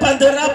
15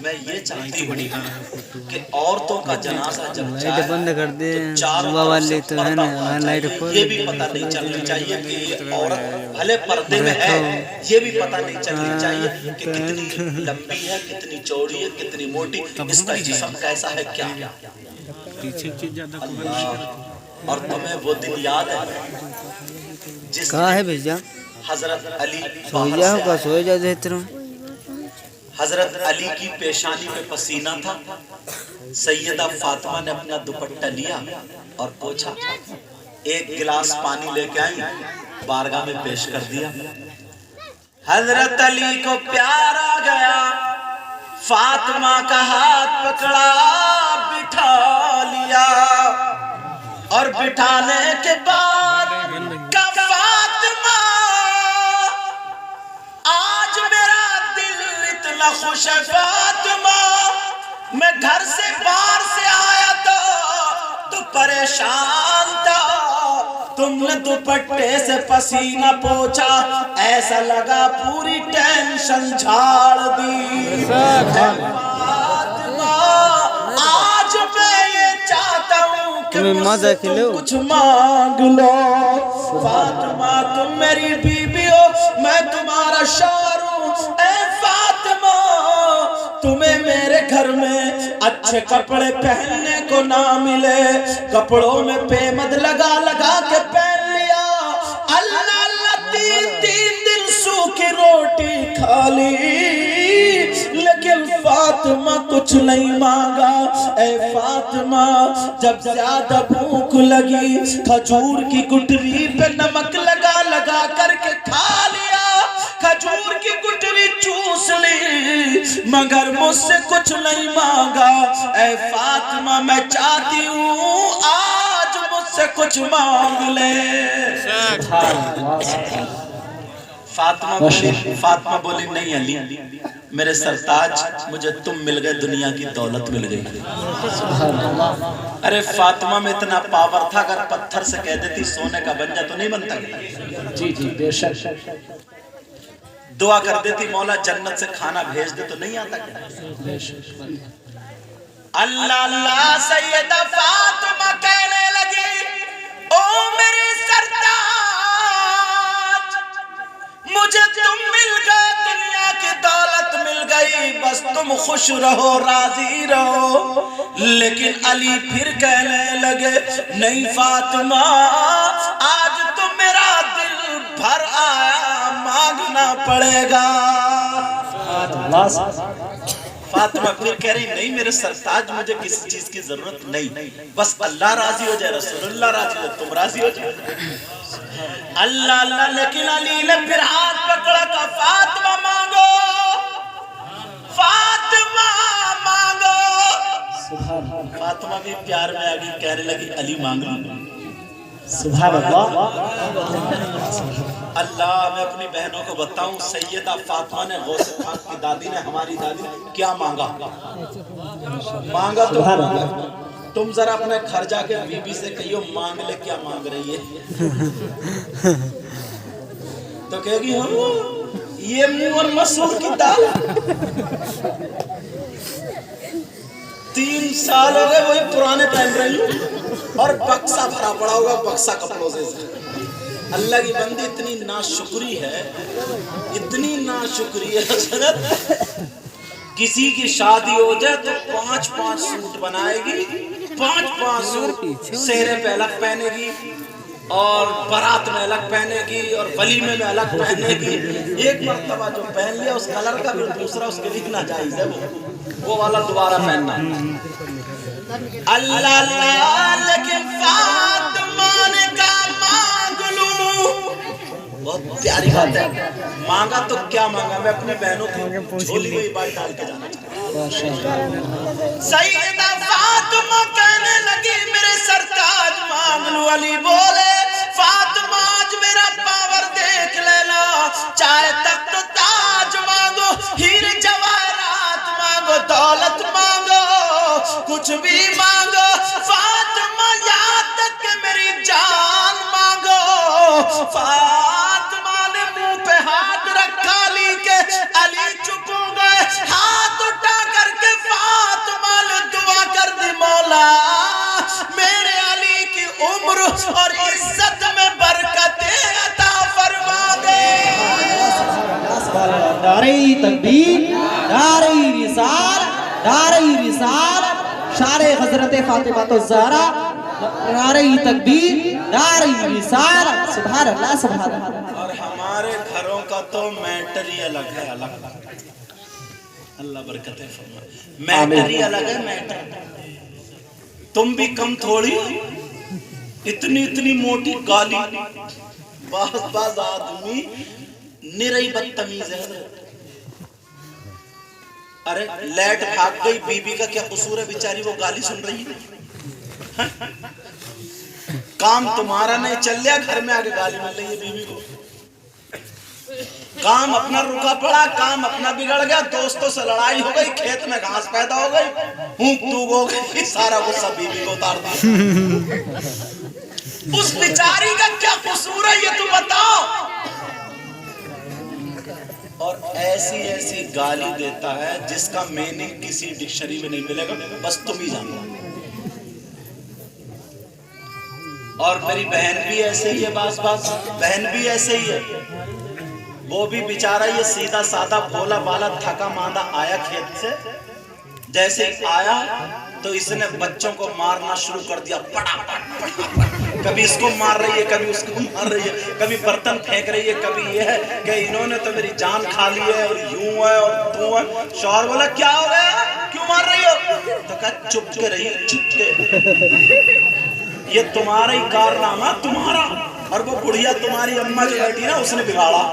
میں یہ چاہتی ہوں کہ عورتوں کا جنازہ جب جائے بند کر دے تو چاروں طرف سے پردہ ہونا چاہیے. یہ بھی پتہ نہیں چلنا چاہیے کہ یہ عورت بھلے پردے میں ہے, یہ بھی پتہ نہیں چلنا چاہیے کہ کتنی لمبی ہے, کتنی چوڑی ہے, کتنی موٹی, اس کا جسم کیسا ہے, کیا. اور تمہیں وہ دن یاد ہے جس بھیجا حضرت علی حضرت علی کی پیشانی پہ پسینہ تھا. سیدہ فاطمہ نے اپنا دوپٹہ لیا اور پوچھا, ایک گلاس پانی لے کے آئی, بارگاہ میں پیش کر دیا. حضرت علی کو پیار آ گیا, فاطمہ کا ہاتھ پکڑا, بٹھا لیا, اور بٹھانے کے بعد کا فاطمہ آج میرا دل اتنا خوش ہے فاطمہ, میں گھر سے باہر سے آیا تھا تو پریشان تھا, تم نے دوپٹے سے پسینہ پوچھا, ایسا لگا پوری ٹینشن جھاڑ دی. فاطمہ آج میں یہ چاہتا ہوں کہ مجھ سے تم کچھ مانگ لو. فاطمہ تم میری بیوی ہو, میں تمہارا شوہر ہوں. اے فاطمہ تمہیں میرے گھر میں اچھے کپڑے پہننے کو نہ ملے, کپڑوں میں پیمد لگا لگا کے پہن لیا. اللہ اللہ 3 دن سوکھی روٹی کھا لی, لیکن فاطمہ کچھ نہیں مانگا. اے فاطمہ جب زیادہ بھوک لگی, کھجور کی گٹری پہ نمک لگا لگا کر کے کھا لیا, کھجور کی گٹری چوس لی, مگر مجھ سے کچھ نہیں مانگا. اے فاطمہ میں چاہتی ہوں آج مجھ سے کچھ مانگ لے. فاطمہ بولی, نہیں علی میرے سرتاج, مجھے تم مل گئے, دنیا کی دولت مل گئی. ارے فاطمہ میں اتنا پاور تھا, اگر پتھر سے کہہ دیتی سونے کا بن جا تو نہیں بنتا گیا. جی جی بے شک. دعا کر دیتی مولا جنت سے کھانا بھیج دے تو نہیں آتا کیا. اللہ اللہ سیدہ فاطمہ کہنے لگی, او میرے سرتاج مجھے تم مل گئے, دنیا کی دولت مل گئی, بس تم خوش رہو راضی رہو. لیکن علی پھر کہنے لگے, نہیں فاطمہ آج تو میرا دل بھر آیا, مانگنا پڑے گا. فاطمہ پھر کہہ رہی, نہیں میرے سرتاج مجھے کسی چیز کی ضرورت نہیں, بس اللہ راضی ہو جائے, رسول اللہ راضی ہو, تم راضی ہو جائے. اللہ اللہ. لیکن علی نے پھر ہاتھ پکڑا کہ فاطمہ مانگو, فاطمہ مانگو. فاطمہ بھی پیار میں آگئی, کہنے لگی علی مانگ لوں. سبحان اللہ. اللہ میں اپنی بہنوں کو بتاؤں, سیدہ فاطمہ نے غوث پاک کی دادی نے, ہماری دادی کیا مانگا, مانگا تو تم ذرا اپنے گھر جا کے بی بی سے کہیو مانگ لے کیا مانگ رہی ہے, تو کہے گی یہ منہ اور مسور کی دال. 3 سال ہو گئے وہی پرانے پہن رہی ہوں, اور بکسا بھرا پڑا ہوگا, بکسا کپڑوں سے. اللہ کی بندی اتنی ناشکری ہے, اتنی ناشکری ہے حضرت, کسی کی شادی ہو جائے تو 5 سوٹ بنائے گی, 5 سوٹ, سہرے پہ الگ پہنے گی, اور بارات میں الگ پہنے گی, اور ولیمے میں الگ پہنے گی. ایک مرتبہ جو پہن لیا اس کلر کا, پھر دوسرا اس کے لیے ناجائز ہے, وہ والا دوبارہ پہننا. اللہ اللہ. لیکن فاطمہ نے کہا مانگ لوں. بہت پیاری بات ہے, مانگا تو کیا مانگا, میں اپنی بہنوں کی جھولی میں بات ڈال کے جانا چاہتا ہوں. سیدہ فاطمہ کہنے لگی میرے سرتاج مانگ لوں. علی بولے, فاطمہ آج میرا پاور دیکھ لینا, چاہے تخت و تاج مانگو, ہیرے جواہرات مانگو, دولت مانگو, کچھ بھی مانگو. فاطمہ یہاں تک کہ میری جان مانگو. فاطمہ نے منہ پہ ہاتھ رکھا, علی کے, علی چپ ہو گئے, ہاتھ اٹھا کر عمر اور عزت میں برکتیں عطا فرما دے۔ نعرہ تکبیر، نعرہ رسالت، نعرہ رسالت، شان حضرت فاطمہ الزہرا، نعرہ تکبیر، نعرہ رسالت، سبحان اللہ سبحان اللہ۔ اور ہمارے گھروں کا تو میٹر ہی الگ ہے، الگ اللہ برکتیں فرمائے، میٹر ہی الگ ہے، میٹر۔ تم بھی کم تھوڑی، اتنی موٹی گالی، بعض آدمی نرئی بدتمیز ہے۔ ارے لیٹ بھاگ گئی، بی بی کا کیا قصور ہے بیچاری، وہ گالی سن رہی ہے۔ کام تمہارا نہیں چل لیا، گھر میں آگے گالی مل رہی ہے بیوی کو۔ کام اپنا رکا پڑا، کام اپنا بگڑ گیا، دوستوں سے لڑائی ہو گئی، کھیت میں گھاس پیدا ہو گئی، ہونک توگ ہو گئی، سارا غصہ بیوی کو اتار دیا۔ اس بیچاری کا کیا قصور ہے یہ تو بتاؤ۔ اور ایسی گالی دیتا ہے جس کا میننگ کسی ڈکشنری میں نہیں ملے گا، بس تم ہی جانو۔ اور میری بہن بھی ایسے ہی ہے، باس بہن بھی ایسے ہی ہے۔ وہ بھی بیچارہ یہ سیدھا سادہ بھولا بالا تھکا ماندہ آیا کھیت سے، جیسے ہی آیا تو اس نے بچوں کو مارنا شروع کر دیا، پڑا پڑا، کبھی اس کو مار رہی ہے، کبھی اس کو مار رہی ہے، کبھی برتن پھینک رہی ہے، کبھی یہ ہے کہ انہوں نے تو میری جان کھا لی ہے، اور یوں ہے اور تو ہے۔ شوہر بولا کیا ہو گیا، کیوں مار رہی ہو؟ تو کہا چپ کے رہی، چپ کے، یہ تمہارا ہی کارنامہ، تمہارا۔ اور وہ بڑھیا تمہاری اماں جو بیٹھی نا، اس نے بگاڑا،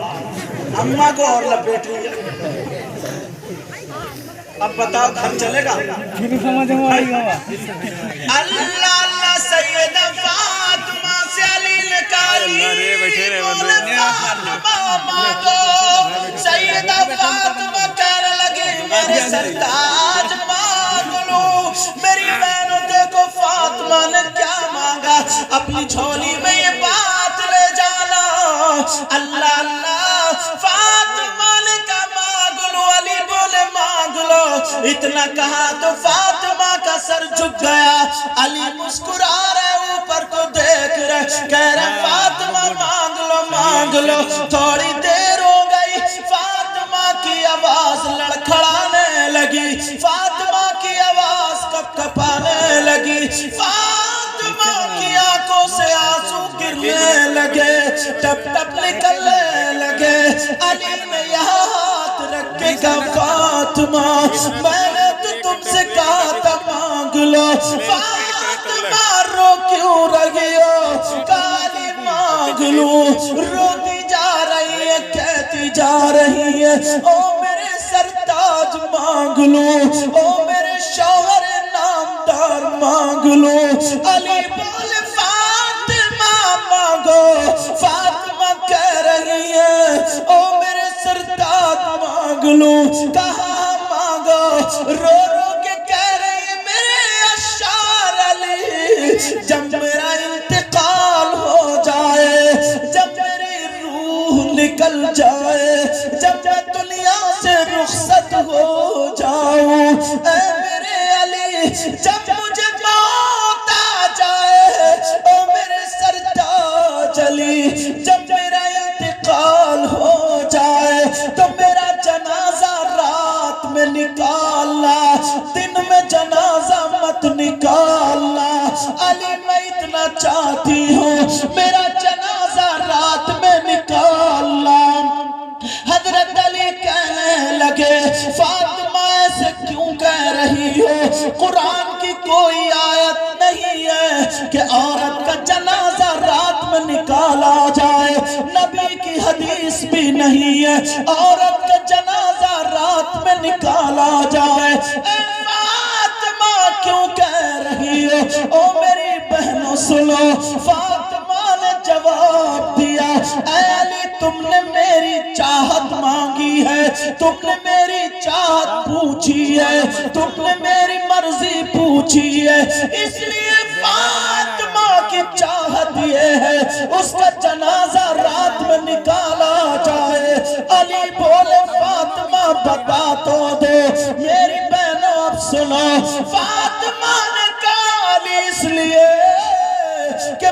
اماں کو اور لپیٹ رہی ہے۔ اب بتاؤ گھر چلے گا؟ اللہ اللہ سیدہ فاطمہ سے علی نے کہا بولے فاطمہ مانگو۔ سیدہ فاطمہ کہنے لگی میرے سرتاج مانگ لوں۔ میری بہنوں دیکھو فاطمہ نے کیا مانگا، اپنی جھولی میں یہ بات لے جانا۔ اللہ اللہ فاطمہ نے کہا مانگ لو، علی بولے مانگ لو۔ اتنا کہا تو فاطمہ کا سر جھک گیا، علی مسکرا رہے اوپر کو دیکھ رہے، کہہ رہے فاطمہ مانگ لو مانگ لو۔ تھوڑی دیر ہو گئی، فاطمہ کی آواز لڑکھڑانے لگی، فاطمہ کی آواز کپ کپانے لگی، فاطمہ کی آنکھوں سے آنسو گرنے لگے، ٹپ ٹپ نکلنے لگے۔ علی نے یہاں ہاتھ رکھ کے کہا فاطمہ میں نے تو تم سے کہا تھا مانگ لو، فاطمہ رو کیوں رہی ہو؟ علی مانگ لوں۔ روتی جا رہی ہے، کہتی جا رہی ہے او میرے سرتاج مانگ لوں، او میرے شوہر نامدار مانگ لوں۔ علی بولے فاطمہ مانگو۔ فاطمہ کہہ رہی ہے او میرے سرتاج مانگ لوں۔ کہاں مانگو؟ رو رو کے کہہ رہی ہے میرے اشعار علی، جب میرا انتقال ہو جائے، جب میری روح نکل جائے، جب میں دنیا سے رخصت ہو جاؤں، اے میرے علی جب مجھے موت آ جائے، او میرے سرتاج علی جب میرا انتقال ہو جائے تو میرا جنازہ رات میں نکالنا، دن میں جنازہ مت نکالنا۔ علی میں اتنا چاہتی ہوں میرا جنازہ رات میں نکالنا۔ حضرت علی کہنے لگے فاطمہ ایسے کیوں کہہ رہی ہو؟ قرآن کی کوئی آیت نہیں ہے کہ عورت کا جنازہ رات میں نکالا جائے، نبی کی حدیث بھی نہیں ہے عورت کا جنازہ رات میں نکالا جائے۔ اے فاطمہ کیوں کہہ رہی ہو؟ او میری بہنوں سنو، فاطمہ نے جواب دیا اے علی تم نے میری چاہت مانگی ہے، تم نے میری چاہت پوچھی ہے، تم نے میری مرضی پوچھی ہے، اس لیے فاطمہ کی چاہت یہ ہے اس کا جنازہ رات میں نکالا جائے۔ علی بولے فاطمہ بتا تو دو۔ میری بہنوں اب سنو، فاطمہ نے کہا علی اس لیے کہ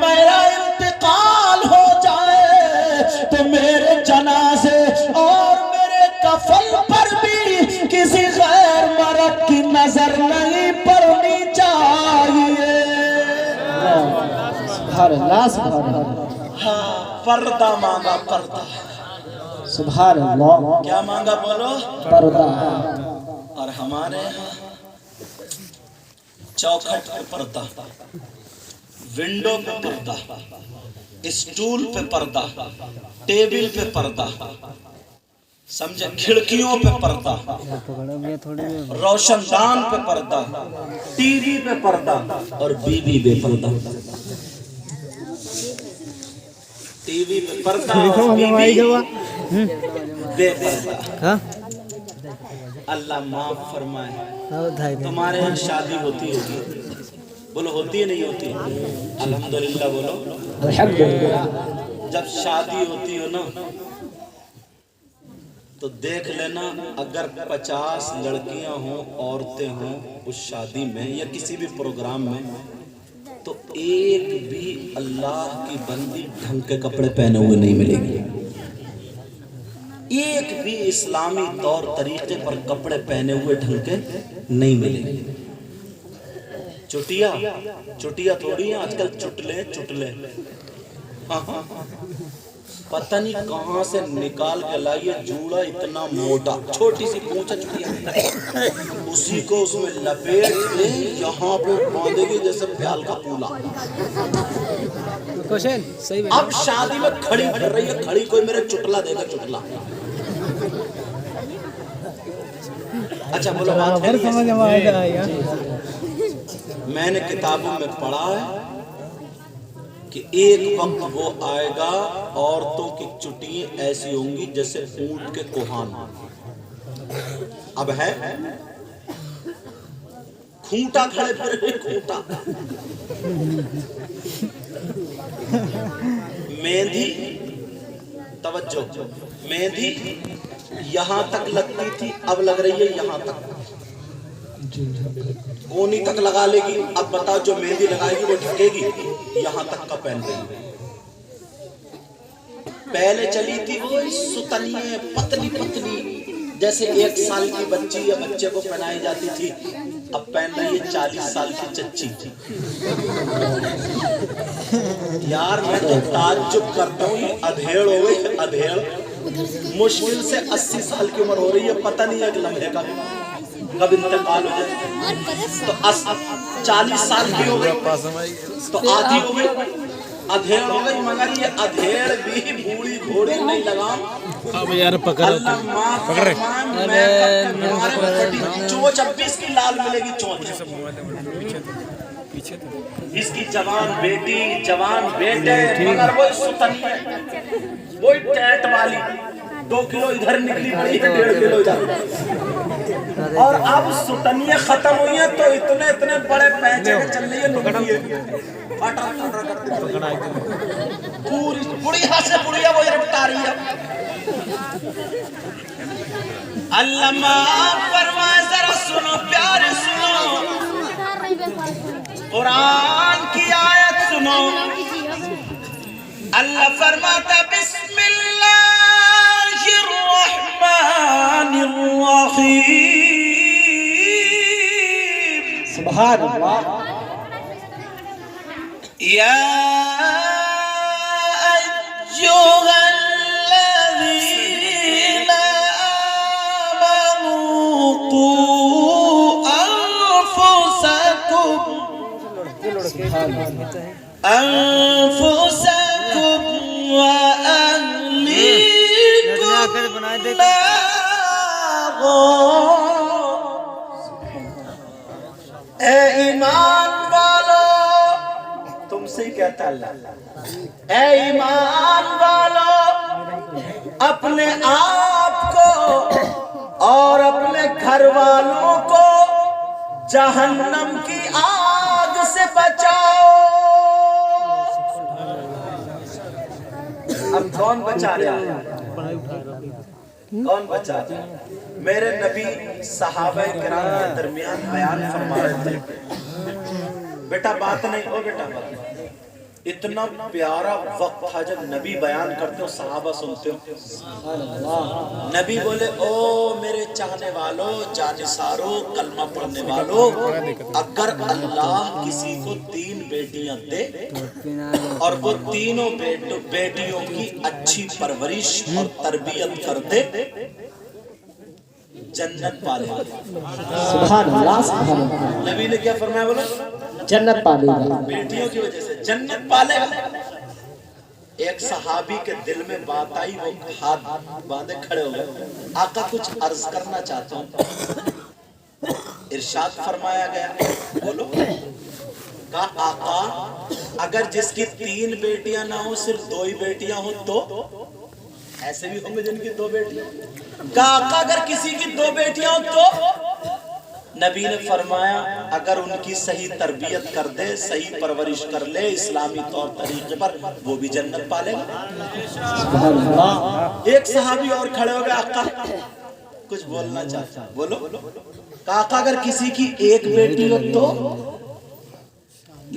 میرا انتقال ہو جائے تو میرے جنازے اور میرے کفن پر بھی کسی غیر مرد کی نظر نہیں پڑنی چاہیے. سبحان اللہ سبحان اللہ. ہاں پردہ مانگا پردہ. سبحان اللہ. کیا مانگا بولو؟ پردہ. اور ہمارے یہاں چوکھٹ پہ پردہ، ونڈو پہ پردہ، اسٹول پہ پردہ، ٹیبل پہ پردہ، سمجھے، کھڑکیوں پہ پردہ، روشن دان پہ پردہ، ٹی وی پہ پردہ اور بیوی پہ پردہ. ٹی وی پہ پردہ اور بیوی بے پردہ. اللہ معاف فرمائے. تمہارے یہاں شادی ہوتی ہوگی، بولو ہوتی ہے نہیں ہوتی؟ الحمدللہ بولو الحمدللہ. جب شادی ہوتی ہو نا تو دیکھ لینا، اگر 50 لڑکیاں ہوں، عورتیں ہوں اس شادی میں یا کسی بھی پروگرام میں، تو ایک بھی اللہ کی بندی ڈھنگ کے کپڑے پہنے ہوئے نہیں ملے گی. ایک بھی اسلامی طور طریقے پر کپڑے پہنے ہوئے ڈھنگ کے نہیں ملے گی. چٹیا تھوڑی ہیں آج کل، چٹلے. پتہ نہیں کہاں سے نکال کے لائیے جوڑا اتنا موٹا، چھوٹی سی پونچھ چٹیا، اسی کو اس میں لپیٹ کے یہاں پہ باندھے گی جیسے پیال کا پولا. اب شادی میں کھڑی کر رہی ہے، کھڑی کوئی میرے چٹلا دے گا، چٹلا. اچھا بولو بات ہے. میں نے کتابوں میں پڑھا ہے کہ ایک وقت وہ آئے گا عورتوں کی چٹیاں ایسی ہوں گی جیسے اونٹ کے کوہان. اب ہے کھونٹا کھڑے پھر کھونٹا. مہندی، توجہ، مہندی یہاں تک لگتی تھی، اب لگ رہی ہے یہاں تک، کونی تک لگا لے گی. اب بتاؤ جو مہندی لگائے گی وہ ڈھکے گی یہاں تک کا پہن رہی ہے. پہلے چلی تھی وہ ستنیے پتلی پتلی جیسے 1 سال کی بچی یا بچے کو پہنائی جاتی تھی، اب پہن رہی ہے 40 سال کی چچی. یار میں تو تعجب کرتا ہوں، یہ ادھیڑ ہو گئی، ادھیڑ. مشکل سے 80 سال کی عمر ہو رہی ہے، پتہ نہیں ہے کہ لمحے کا کب انتقال ہو جائے. تو 40 سال کی ہو گئی تو آدھی ہو گئی، ادھیڑ ہو گئی. مگر یہ ادھیڑ بھی بوڑھی گھوڑی نہیں لگا. اللہ معاف فرمائے، میں چونچ اب بھی اس کی لال ملے گی. چونچ اس کی جوان بیٹی، جوان بیٹے، مگر وہی ستن ہے، وہی ٹیٹ والی. 2 کلو ادھر نکلی پڑی ہے، 1.5 کلو ادھر. اور اب ستنیاں ختم ہوئی ہیں تو اتنے بڑے پینچے کے چل رہی ہے لنگی ہے. پوری بڑھیا سے بڑھیا وہی رپٹا رہی ہے. اللہ معاف فرمائے. ذرا سنو پیارے، سنو قرآن کی آیت سنو. اللہ فرماتا بسم اللہ الرحمن الرحیم. سبحان اللہ. یا ایھا الذین آمنوا قوا انفسکم وأہلیکم نارا. اے ایمان والو، تم سے ہی کہتا اللہ، اے ایمان والو، اپنے آپ کو اور اپنے گھر والوں کو جہنم کی آگ سے بچاؤ. اب کون بچا رہا ہے؟ کون بچا رہا ہے؟ میرے نبی صحابہ کرام کے درمیان بیان فرما رہے تھے. بیٹا بات نہیں، او بیٹا بات نہیں. اتنا پیارا وقت تھا جب نبی بیان کرتے ہو صحابہ سنتے ہو. نبی بولے او میرے چاہنے والوں جانثاروں کلمہ پڑھنے والوں، اگر اللہ کسی کو 3 بیٹیاں دے اور وہ تینوں بیٹیوں کی اچھی پرورش اور تربیت کر دے جنت پالے گا. سبحان اللہ سبحان اللہ. نبی نے کیا فرمایا بولو؟ جنت پالے گا. بیٹیوں کی وجہ سے جنت پالے گا. ایک صحابی کے دل میں بات آئی، وہ ہاتھ باندھے کھڑے ہو گئے. آقا کچھ عرض کرنا چاہتا ہوں. ارشاد فرمایا گیا، بولو. کہا آقا اگر جس کی 3 بیٹیاں نہ ہوں صرف 2 ہی بیٹیاں ہوں تو؟ ایسے بھی ہوں گے جن کی 2 بیٹیاں. کہا آقا اگر کسی کی 2 بیٹیاں ہوں تو؟ نبی نے فرمایا اگر ان کی صحیح تربیت کر دے، صحیح پرورش کر لے اسلامی طور طریقے پر، وہ بھی جنت پالے گا. سبحان اللہ. ایک صحابی اور کھڑے ہو گئے، آقا کچھ بولنا چاہتا، بولو. کہا آقا اگر کسی کی 1 بیٹی ہو تو؟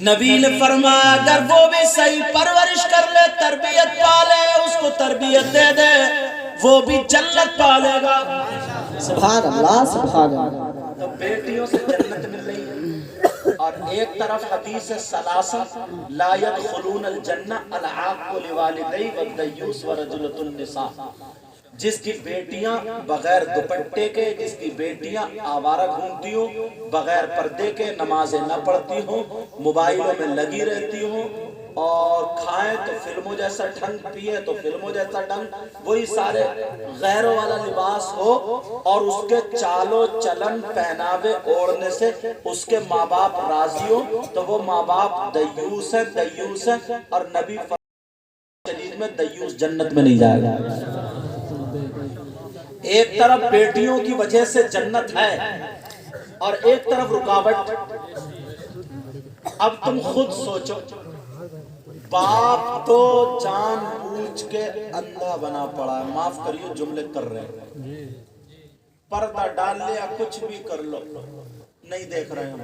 نبی نے فرمایا اگر وہ بھی صحیح پرورش کر لے، تربیت پالے، اس کو تربیت دے دے، وہ بھی جنت پالے گا. سبحان اللہ سبحان اللہ. تو بیٹیوں سے جنت مل رہی ہے. اور ایک طرف حدیث ثلاثہ لا يدخلون الجنہ العاق لوالدی والدیوس ورجلۃ النساء، جس کی بیٹیاں بغیر دوپٹے کے، جس کی بیٹیاں آوارہ گھومتی ہوں، بغیر پردے کے، نمازیں نہ پڑھتی ہوں، موبائلوں میں لگی رہتی ہوں، اور کھائیں تو فلموں جیسا ڈھنگ، پیے تو فلموں جیسا ڈھنگ، وہی سارے غیروں والا لباس ہو، اور اس کے چال و چلن پہناوے اوڑھنے سے اس کے ماں باپ راضی ہو، تو وہ ماں باپ دیوس ہیں، دیوس ہیں. اور نبی شریف میں دیوس جنت میں نہیں جائے گا. ایک طرف بیٹیوں کی وجہ سے جنت ہے اور ایک طرف رکاوٹ. اب تم خود سوچو، باپ تو جان بوجھ کے اندھا بنا پڑا ہے، معاف کریے جملے کر رہے ہیں، پردہ ڈال لیا، کچھ بھی کر لو، نہیں دیکھ رہے ہم.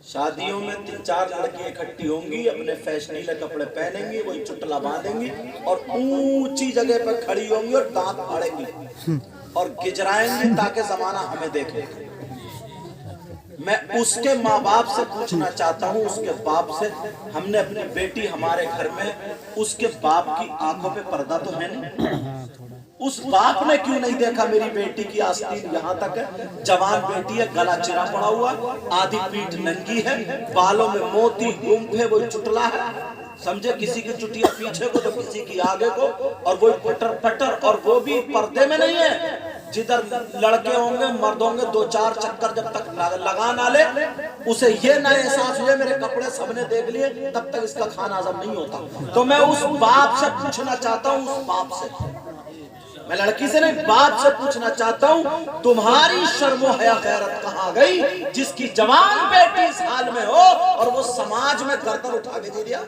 شادیوں میں 3-4 لڑکی اکٹھی ہوں گی، اپنے فیشنیلے کپڑے پہنیں گی، وہی چٹلا باندھیں گی اور اونچی جگہ پہ کھڑی ہوں گی اور دانت پھاڑیں گی اور گجرائیں گی تاکہ زمانہ ہمیں دیکھے. میں اس کے ماں باپ سے پوچھنا چاہتا ہوں، اس کے باپ سے، ہم نے اپنی بیٹی ہمارے گھر میں، اس کے باپ کی آنکھوں پہ پردہ تو ہے نہیں؟ اس باپ نے کیوں نہیں دیکھا میری بیٹی کی آستین یہاں تک ہے، جوان بیٹی ہے، گلا چرا پڑا ہوا، آدھی پیٹھ ننگی ہے، بالوں میں موتی گمپھ ہے، وہ چٹلا ہے، سمجھے، کسی کی چٹیا پیچھے کو تو کسی کی آگے کو، اور وہ پٹر پٹر، اور وہ بھی پردے میں نہیں ہے. جدھر لڑکے ہوں گے، مرد ہوں گے، 2-4 چکر جب تک لگا نہ لے، اسے یہ نہ احساس ہوئے میرے کپڑے سب نے دیکھ لیے، تب تک اس کا کھانا ہضم نہیں ہوتا. تو میں اس باپ سے پوچھنا چاہتا ہوں، اس باپ سے، میں لڑکی سے نہیں، باپ سے پوچھنا چاہتا ہوں، تمہاری شرم و حیا غیرت کہاں گئی جس کی جوان بیٹی اس حال میں ہو اور وہ سماج میں گردن اٹھا کے دے دیا.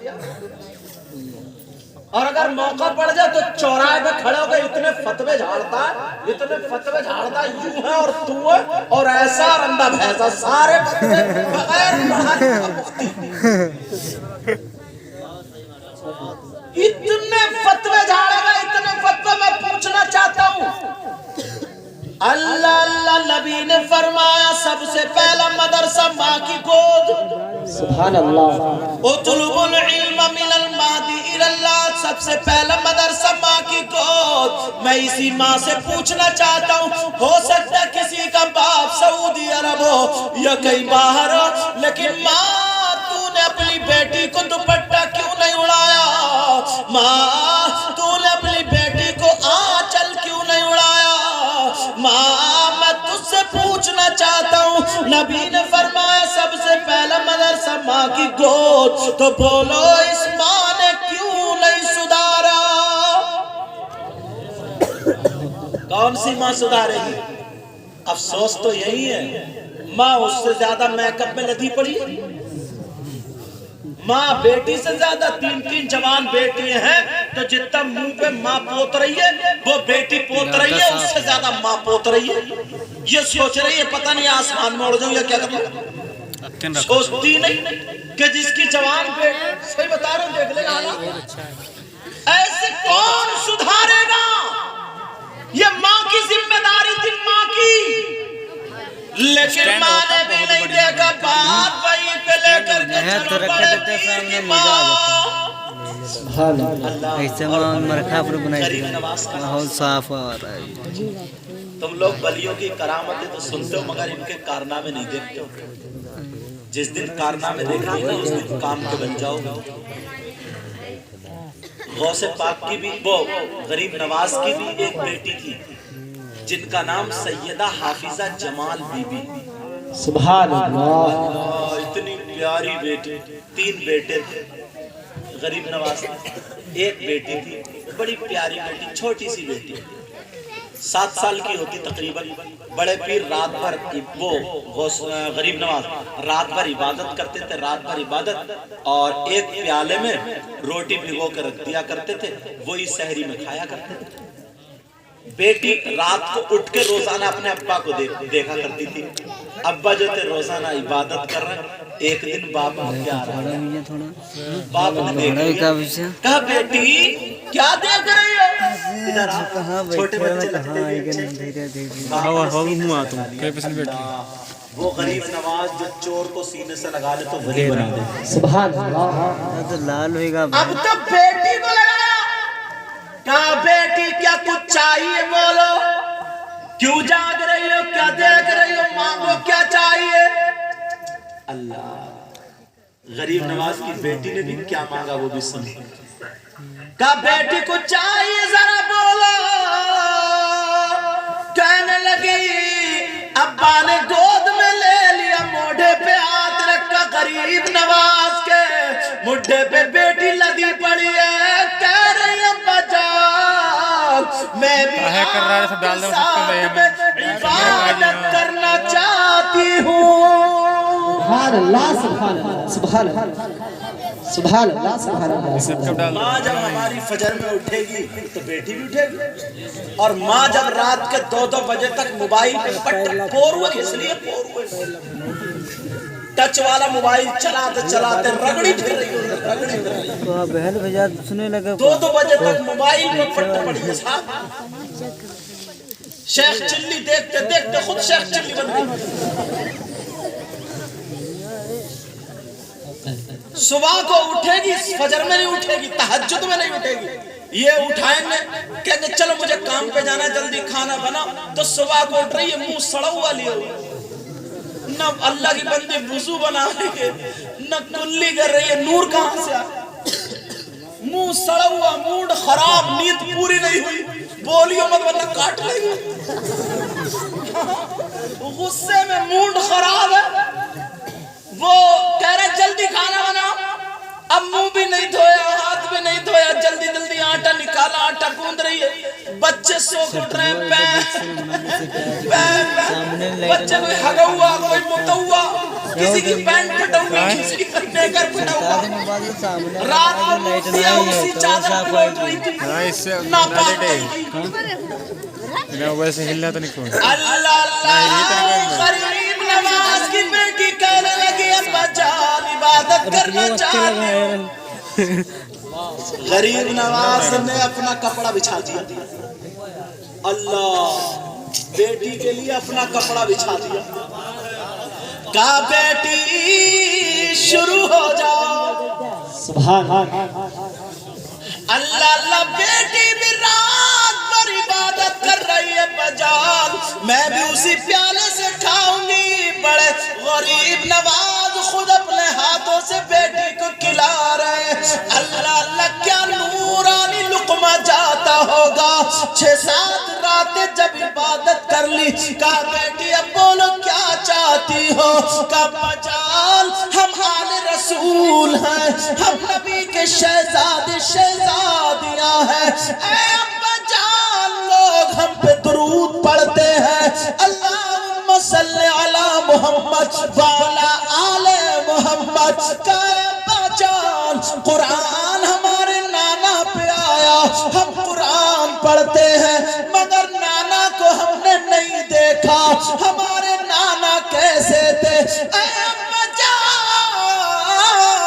اور اگر موقع پڑ جائے تو چوراہے پہ کھڑے ہو کے اتنے فتوے جھاڑتا ہے، اتنے فتوے جھاڑتا ہے، یوں ہے اور تو ہے، اور ایسا رندہ بھیسا، سارے فتوے بغیر پڑھانے کا مفتی، اتنے فتوے جھاڑے گا، اتنے فتوے. میں پوچھنا چاہتا ہوں، اللہ اللہ نبی نے فرمایا سب سے پہلا مدرسہ ماں کی گود. سبحان اللہ. اطلب العلم من المہدی الی اللہ، سب سے پہلا مدرسہ ماں کی گود. میں اسی ماں سے پوچھنا چاہتا ہوں، ہو سکتا ہے کسی کا باپ سعودی عرب ہو یا کہیں باہر ہو، لیکن ماں تو نے اپنی بیٹی کو دوپٹہ کیوں نہیں اڑایا؟ ماں تو نے اپنی بیٹی کو آنچل کیوں نہیں اڑایا؟ ماں میں تجھ سے پوچھنا چاہتا ہوں، نبی نے فرمایا سب سے پہلا مدرسہ ماں کی گود. تو بولو اس ماں نے کیوں نہیں سدھارا؟ کون سی ماں سدھارے گی؟ افسوس تو یہی ہے، ماں اس سے زیادہ میک اپ میں لدی پڑی ہے. ماں بیٹی سے زیادہ، 3 جوان بیٹی ہیں تو جتنا منہ پہ ماں پوت رہی ہے وہ بیٹی پوت رہی ہے، اس سے زیادہ ماں پوت رہی ہے. یہ سوچ رہی ہے پتہ نہیں آسمان میں اڑ جاؤں یا کیا کروں، سوچتی نہیں. کہ جس کی جوان پہ صحیح بتا رہا ہوں دیکھ لے گا ایسے کون سدھارے گا یہ ماں کی ذمہ داری تھی ماں کی لیکن ماں نے بھی نہیں دیکھا بات وہی پہ لے کر کے چلو بڑے پیر کی ماں سبحان اللہ ایسے ماں مرکھا پر بنائی دی بہت صاف آ رہا ہے تم لوگ بلیوں کی کرامتیں تو سنتے ہو مگر ان کے کارنامے نہیں دیکھتے ہو جس دن کارنامے دیکھتے ہو اس دن کام کے بن جاؤ غوث پاک کی بھی وہ غریب نواز کی بھی ایک بیٹی تھی جن کا نام سیدہ حافظہ جمال بی بی سبحان اللہ اتنی پیاری بیٹی 3 بیٹے تھے غریب نواز ایک بیٹی تھی بڑی پیاری بیٹی چھوٹی سی بیٹی 7 سال کی ہوتی تقریباً بڑے پیر رات بھر وہ غریب نواز رات بھر عبادت کرتے تھے رات بھر عبادت اور ایک پیالے میں روٹی بھگو کے رکھ دیا کرتے تھے وہی سحری میں کھایا کرتے تھے بیٹی رات کو اٹھ کے روزانہ اپنے ابا کو دیکھا کرتی تھی ابا جو تھے روزانہ عبادت کر رہے ایک دن باپ کیا آ رہا ہے باپ نے دیکھا کہا بیٹی کیا دیکھ رہی ہو ادھر آ چھوٹے بچے لگتے وہ غریب نواز جو چور کو سینے سے لگا لے تو ولی بنا دے سبحان اللہ لال ہوئے گا اب تو بیٹی کو لگایا کہا بیٹی کیا کچھ چاہیے بولو کیوں جاگ رہی ہو کیا دیکھ رہی ہو مانگو کیا چاہیے اللہ غریب نواز کی بیٹی نے بھی کیا مانگا وہ بھی سن کہا بیٹی کو چاہیے ذرا بولو کہنے لگی ابا نے گود میں لے لیا موڑھے پہ ہاتھ رکھا غریب نواز کے موڑھے پہ بیٹی لگی پڑی ہے کہہ رہی ابا جان میں بھی آپ کے ساتھ میں عبادت کرنا چاہتی ہوں سبحان اللہ سبحان اللہ سبحان اللہ سبحان اللہ سبحان اللہ ماں جب ہماری فجر میں اٹھے گی تو بیٹی بھی اٹھے گی اور ماں جب رات کے 2-2 بجے تک موبائل پہ پور ہوئے اس لیے پور ہوئے ٹچ والا موبائل چلاتے رگڑی پھر رہی تو بہن بھجا سنے لگے 2-2 بجے تک موبائل میں پٹ پڑی ہے صاحب شیخ چلی دیکھتے دیکھتے خود شیخ چلی بن گئی صبح کو اٹھے گی فجر میں نہیں اٹھے گی تہجد میں نہیں اٹھے گی یہ اٹھائیں گے کہیں گے چلو مجھے کام پہ جانا جلدی کھانا بنا تو صبح کو اٹھ رہی ہے منہ سڑا ہوا لیے نہ اللہ کی بندی وضو بنا رہی ہے نہ کلی کر رہی ہے نور کہاں سے منہ سڑا ہوا موڈ خراب نیند پوری نہیں ہوئی بولیو مت ورنہ کاٹ لے گی غصے میں موڈ خراب ہے وہ کہہ رہے جلدی کھانا بنا اب منہ بھی نہیں دھویا ہاتھ بھی نہیں دھویا جلدی جلدی آٹا نکالا آٹا گوندھ رہی ہے بچے سو اٹھ رہے ہیں بچے کوئی ہگا ہوا کوئی متا ہوا کسی کی پینٹ پھٹا ہوئی کسی کی نیکر پھٹا ہوا رات کو مفتیا اسی چادر پہ اٹھ رہی تھی ناپاک اللہ غریب نواز کی بیٹی کہنے لگی ابا جان عبادت کرنا چاہتے غریب نواز نے اپنا کپڑا بچھا دیا اللہ بیٹی کے لیے اپنا کپڑا بچھا دیا کہا بیٹی شروع ہو جاؤ سبحان اللہ اللہ بیٹی بھی رات بھر عبادت کر رہی ہے بجال میں بھی اسی پیالے سے کھاؤں گی بڑے غریب نواز خود اپنے ہاتھوں سے بیٹی کو کھلا رہے اللہ اللہ کیا نورانی لقمہ جاتا ہوگا 6-7 راتیں جب عبادت کر لی کہا بیٹی اب بولو کیا چاہتی ہو کہا بجال ہم آل رسول ہیں ہم نبی کے شہزادے شہزادیاں ہیں اے ابا جان لوگ ہم پہ درود پڑھتے ہیں اللہم صلی علی محمد وعلا آل محمد کہ ابا جان قرآن ہمارے نانا پہ آیا ہم قرآن پڑھتے ہیں مگر نانا کو ہم نے نہیں دیکھا ہمارے نانا کیسے تھے اے ابا جان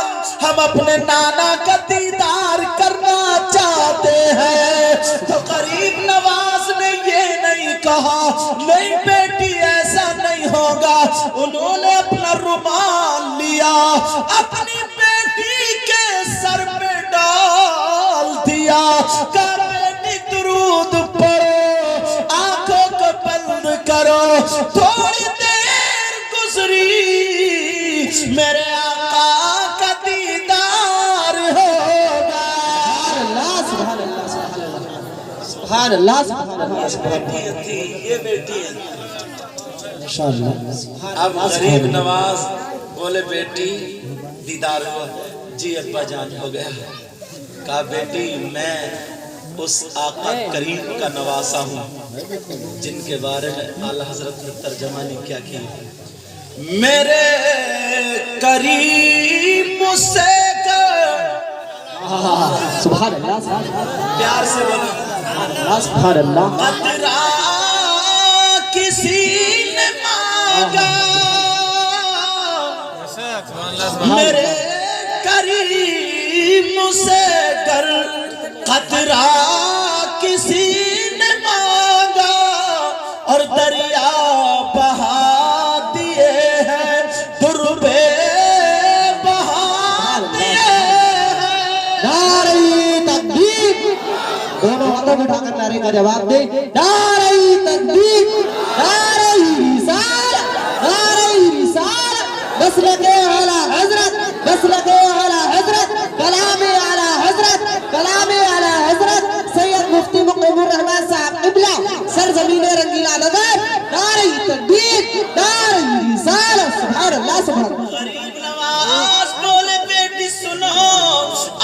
ہم اپنے نانا کا دیدار کرنا چاہتے ہیں. تو غریب نواز نے یہ نہیں کہا نہیں بیٹی ایسا نہیں ہوگا. انہوں نے اپنا رومال لیا اپنی بیٹی کے سر پہ ڈال دیا. کہا بیٹی درود پڑھو آنکھوں کو بند کرو. تھوڑی دیر گزری میرے آقا کا دیدار ہوگا. سبحان اللہ سبحان اللہ سبحان بیٹی تھی یہ بیٹی ہے. اللہ. اب غریب نواز بولے بیٹی دیدار ہوا. جی ابا جان ہو گیا. کہا بیٹی میں اس آقا کریم کا نواسا ہوں جن کے بارے میں اعلیٰ حضرت نے ترجمہ نہیں کیا کی. میرے کریم مجھ سے سبحان اللہ پیار سے بولو سبحان اللہ. قطرہ کسی نے مانگا میرے کریم سے گر قطرہ کسی نے مانگا اور دریا بہا دیے ہیں دربے بہا دیے ہیں. نعرہ تکبیر. دونوں ہاتھوں کو اٹھا کر نعرے کا جواب دے. نعرہ تکبیر. نعرہ رسالت. نعرہ رسالت. مسلک اعلیٰ حضرت. مسلک اعلیٰ حضرت. کلام اعلیٰ حضرت. کلام اعلیٰ حضرت سید مفتی مقیم الرحمن صاحب قبلہ سرزمین رنگیلا نگر. نعرہ تکبیر. نعرہ رسالت. سبحان اللہ سبحان اللہ. غریب نواز بولے بیٹی سنو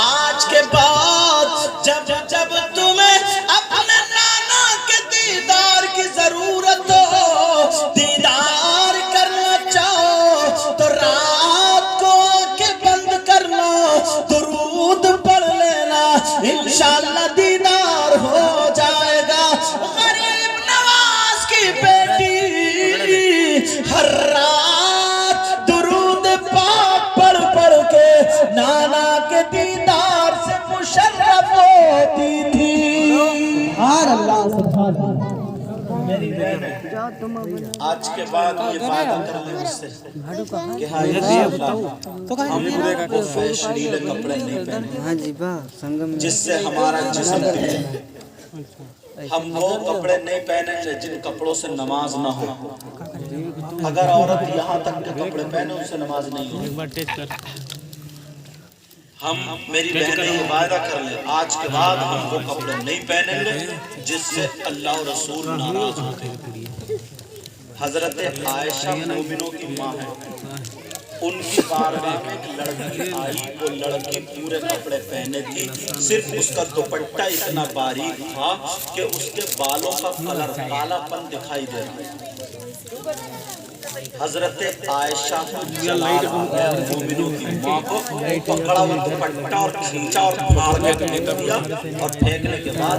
آج کے بعد جب جب تمہیں اپنے نانا کے دیدار کی ضرورت ہو دیدار کرنا چاہو تو رات کو آنکھیں بند کرنا درود پڑھ لینا انشاءاللہ دیدار ہو جائے گا. غریب نواز کی بیٹی ہر رات درود پاک پڑھ پڑھ کے نانا کے دیدار سے مشرف ہوتی تھی. سبحان اللہ سبحان اللہ. آج کے بعد یہ وعدہ کر لیں مجھ سے کہ ہاں انشاءاللہ ہم وہ فیشنیلے کپڑے نہیں پہنے ہاں جی با سنگم جس سے ہمارا جسم دکھے. ہم وہ کپڑے نہیں پہنے گے جن کپڑوں سے نماز نہ ہو. اگر عورت یہاں تک کے کپڑے پہنے ان سے نماز نہیں ہو. ہم میری بہنیں یہ وعدہ کر لیں آج کے بعد ہم وہ کپڑے نہیں پہنیں گے جس سے اللہ و رسول ناراض ہوتے. حضرت عائشہ مومنوں کی ماں ہے. ان کی بارگاہ میں ایک لڑکی آئی. وہ لڑکی پورے کپڑے پہنے تھی صرف اس کا دوپٹہ اتنا باریک تھا کہ اس کے بالوں کا کلر کالا پن دکھائی دے رہا. حضرت عائشہ مومنوں کی ماں کو پکڑا وہ دوپٹہ اور کھینچا اور پھاڑ کے پھینک دیا اور پھینکنے کے بعد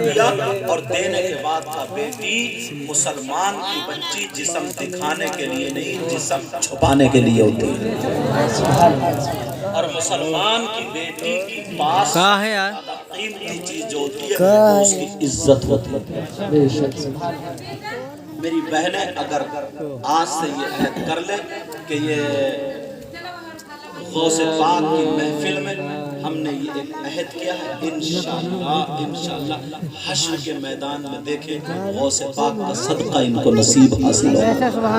دیا اور دینے کے بعد کہا بیٹی مسلمان کی بچی جسم دکھانے کے لیے نہیں جسم چھپانے کے لیے ہوتی ہے. اور مسلمان کی بیٹی کی پاس قیمتی چیز جو ہوتی ہے وہ اس کی عزت ہوتی ہے. میری بہنیں اگر آج سے یہ عہد کر لیں کہ یہ غوث پاک کی محفل میں ہم نے یہ ایک عہد کیا ہے انشاءاللہ حشر کے میدان میں دیکھیں غوث پاک کا صدقہ ان کو نصیب حاصل ہوگا.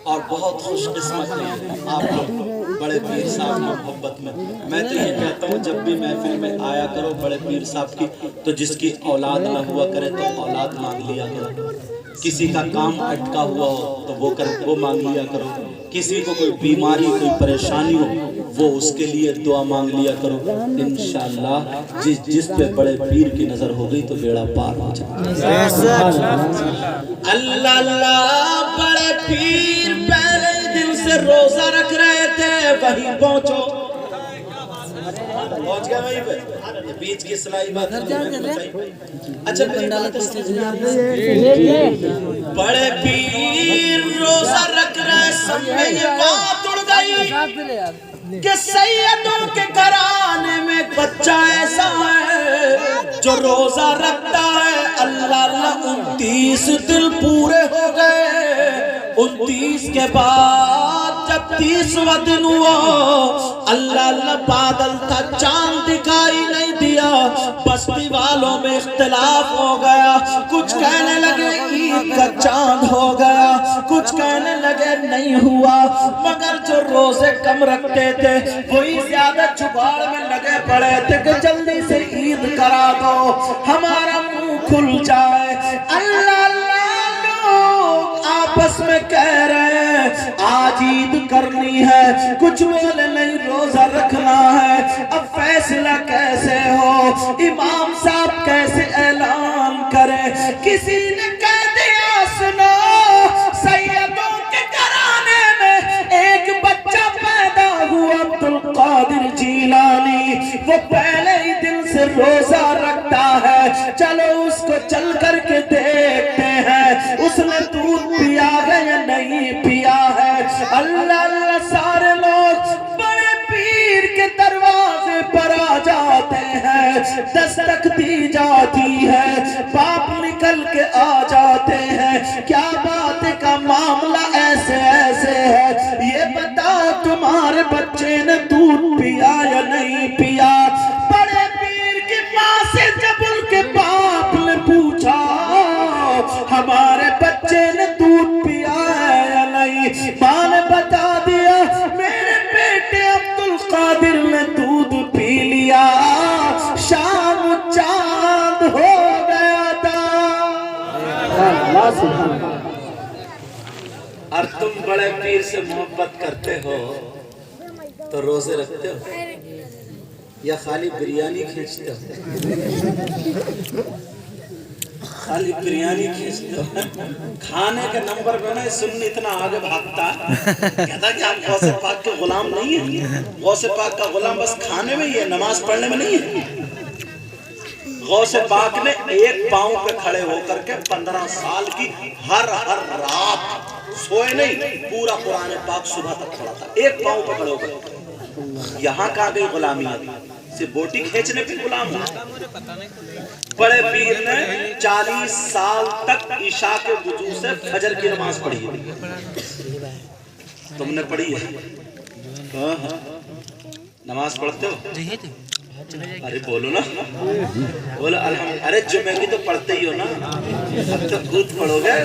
اور بہت خوش قسمت ہیں آپ لوگ بڑے پیر صاحب کی محبت میں تو یہ کہتا ہوں جب بھی محفل میں آیا کرو بڑے پیر صاحب کی تو جس کی اولاد نہ ہوا کرے تو اولاد مانگ لیا کرو. کسی کا کام اٹکا ہوا ہو تو وہ مانگ لیا کرو. کسی کو کوئی بیماری کوئی پریشانی ہو وہ اس کے لیے دعا مانگ لیا کرو. انشاءاللہ جس پہ بڑے پیر کی نظر ہو گئی تو بیڑا پار ہو جائے. اللہ اللہ بڑے پیر پہلے دن سے روزہ رکھ رہے تھے وہیں پہنچو. پہنچ گیا وہیں پہ بیچ کی صلاحی بات. اچھا بڑے پیر روزہ رکھ رہے سب میں یہ بات اڑ گئی. گئی کہ سیدوں کے گھرانے میں ایک بچہ ایسا ہے جو روزہ رکھتا ہے، اللہ اللہ 29 دن پورے ہو گئے، 29 کے بعد جب 30واں دن ہوا، اللہ اللہ بادل تھا، چاند دکھائی نہیں دیا، بستی والوں میں اختلاف ہو گیا، کچھ کہنے لگے عید کا چاند ہو گیا، کچھ کہنے لگے نہیں ہوا، مگر جو روزے کم رکھتے تھے وہی زیادہ جگاڑ میں لگے پڑے تھے کہ جلدی سے عید کرا دو، ہمارا منہ کھل جائے۔ اللہ اللہ لوگ آپس میں کہہ رہے ہیں آج عید کرنی ہے، کچھ بولے نہیں روزہ رکھنا ہے، اب فیصلہ کیسے ہو، امام صاحب کیسے اعلان کرے؟ کسی نے کہہ دیا سنو، سیدوں کے گھرانے میں ایک بچہ پیدا ہوا عبدالقادر جیلانی، وہ پہلے ہی دن سے روزہ رکھتا ہے، چلو اس کو چل کر کے دیکھتے ہیں اس نے دودھ پیا ہے یا نہیں پیا ہے۔ اللہ اللہ سارے لوگ بڑے پیر کے دروازے پر آ جاتے ہیں، دستک دی جاتی ہے، باپ نکل کے آ جاتے ہیں، کیا بات کا معاملہ ایسے ایسے ہے، یہ بتا تمہارے بچے نے دودھ پیا یا نہیں پیا؟ بڑے پیر کی ماں سے جب ان کے باپ نے پوچھا ہمارے بچے نے دودھ پیا ہے یا نہیں، ماں نے بتا دیا میرے بیٹے عبدالقادر نے دودھ پی لیا، شام چاند ہو گیا تھا۔ اور تم بڑے پیر سے محبت کرتے ہو تو روزے رکھتے ہو یا خالی بریانی کھینچتے ہو؟ خالی بریانی کھینچتے ہو؟ کھانے کے نمبر پہ نا سنی اتنا آگے بھاگتا کہتا کہ آپ غوث پاک کے غلام نہیں ہیں، غوث پاک کا غلام بس کھانے میں ہی ہے، نماز پڑھنے میں نہیں ہے۔ غوث پاک نے ایک پاؤں پہ کھڑے ہو کر کے 15 سال کی ہر رات سوئے نہیں، پورا قرآن پاک صبح تک پڑھا تھا، ایک پاؤں پہ کھڑے ہو کر۔ یہاں کہاں گئی غلامی؟ صرف بوٹی کھینچنے پہ غلام ہے۔ بڑے پیر نے 40 سال تک عشاء کے وضو سے فجر کی نماز پڑھی ہے۔ تم نے پڑھی ہے؟ نماز پڑھتے ہو؟ ارے بولو نا، بولو الحمد۔ ارے جمعہ کی تو پڑھتے ہی ہو نا، اب تو خود پڑھو گے۔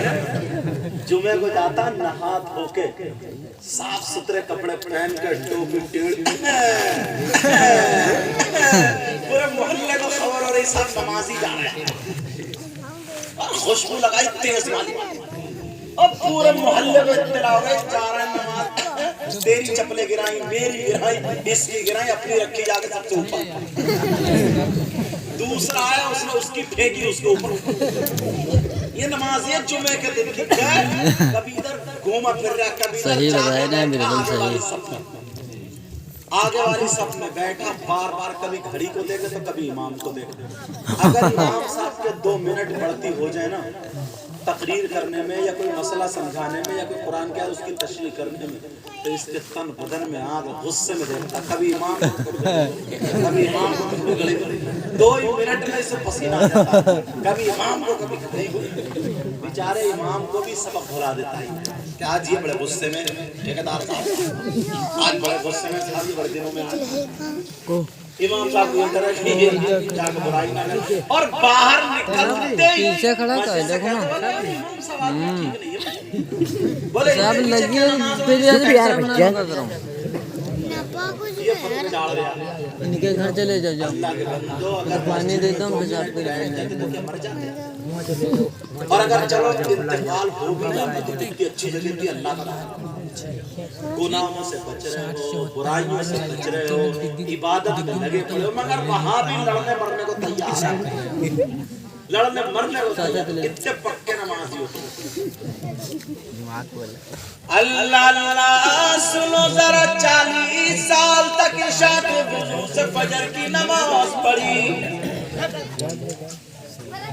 جمعہ کو جاتا نہا دھو کے صاف ستھرے کپڑے پہن کے ٹوپی ٹیڑھ پورے محلے کو خبر ہو رہی سب نمازی جا رہے ہیں، اور خوشبو لگائی تیز والی، اور پورے محلے کو اطلاع ہو گئی جا رہے ہیں نماز، تیری چپلیں گرائیں، میری گرائیں، اس کی گرائیں، اپنی رکھی جا کے سب سے اوپر۔ دوسرا آیا اس نے اس کی پھینکی اس کے اوپر۔ یہ نمازی جمعے کے دن کی کبھی ادھر گھوما پھر رہا، کبھی صحیح بتایا نا، بالکل آگے والی صف میں بیٹھا، بار بار کبھی گھڑی کو دیکھے تو کبھی امام کو دیکھے۔ اگر امام صاحب کے 2 منٹ بڑھتی ہو جائے نا تقریر کرنے میں یا کوئی مسئلہ سمجھانے میں یا کوئی قرآن کی اس کی تشریح کرنے میں، تو اس کے تن بدن میں آگ غصے میں دیکھتا، کبھی امام کو کبھی امام کو گھڑی کو، 2 ہی منٹ میں اسے پسینہ آ جاتا، کبھی امام کو کبھی گھڑی کو۔ بیچارے امام کو بھی سبق بھلا دیتا ہے کہ آج یہ بڑے غصے میں ٹھیکیدار صاحب، آج بڑے غصے میں شادی بڑے دنوں میں امام صاحب کو اندر رکھیے جا کے برائی نہ کرے، اور باہر نکلتے ہی پیچھے کھڑا تھا دیکھو نا، بولے صاحب لگی ہے یار بچہ ان کے گھر چلے جاؤ، پانی دیتا ہوں پیشاب کے لیے۔ اور اگر چلو انتقال ہو بھی جاتا تو کتنی اچھی جگہ تھی اللہ کا، گناہوں سے بچ رہے ہو، برائیوں سے بچ رہے ہو، عبادت میں لگے پڑے ہو، مگر وہاں بھی لڑنے مرنے کو تیار ہے، لڑنے مرنے کو تیار، اتنے پکے نمازی ہوتے۔ اللہ اللہ سنو ذرا، 40 سال تک عشاء کے وضو سے فجر کی نماز پڑھی،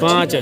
5